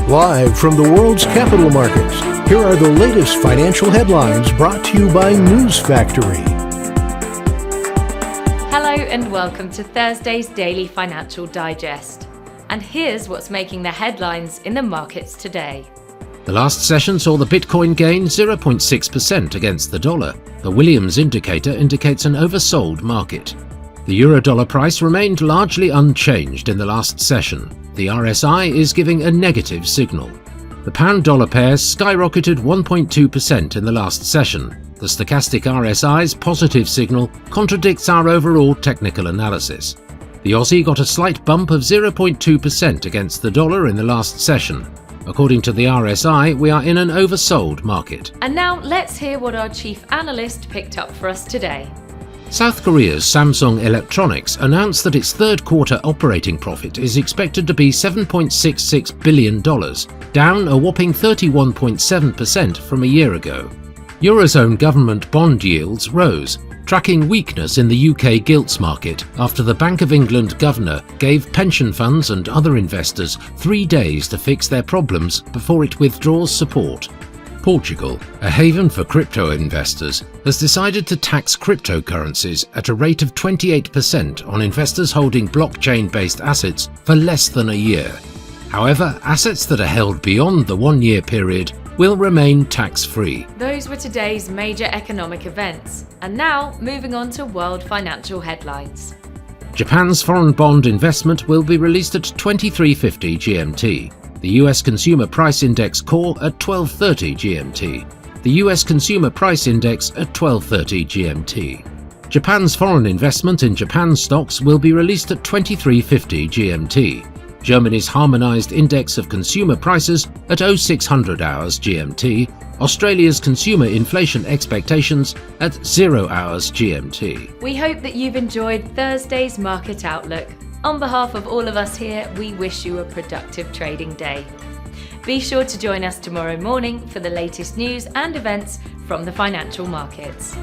Live from the world's capital markets, here are the latest financial headlines brought to you by News Factory. Hello and welcome to Thursday's Daily Financial Digest. And here's what's making the headlines in the markets today. The last session saw the Bitcoin gain 0.6% against the dollar. The Williams indicator indicates an oversold market. The euro-dollar price remained largely unchanged in the last session. The RSI is giving a negative signal. The pound-dollar pair skyrocketed 1.2% in the last session. The stochastic RSI's positive signal contradicts our overall technical analysis. The Aussie got a slight bump of 0.2% against the dollar in the last session. According to the RSI, we are in an oversold market. And now let's hear what our chief analyst picked up for us today. South Korea's Samsung Electronics announced that its third quarter operating profit is expected to be $7.66 billion, down a whopping 31.7% from a year ago. Eurozone government bond yields rose, tracking weakness in the UK gilts market after the Bank of England governor gave pension funds and other investors 3 days to fix their problems before it withdraws support. Portugal, a haven for crypto investors, has decided to tax cryptocurrencies at a rate of 28% on investors holding blockchain-based assets for less than a year. However, assets that are held beyond the 1-year period will remain tax-free. Those were today's major economic events. And now, moving on to world financial headlines. Japan's foreign bond investment will be released at 23:50 GMT. The US Consumer Price Index core at 12:30 GMT. The US Consumer Price Index at 12:30 GMT. Japan's foreign investment in Japan stocks will be released at 23:50 GMT. Germany's harmonized index of consumer prices at 0600 hours GMT. Australia's consumer inflation expectations at 0 hours GMT. We hope that you've enjoyed Thursday's market outlook. On behalf of all of us here, we wish you a productive trading day. Be sure to join us tomorrow morning for the latest news and events from the financial markets.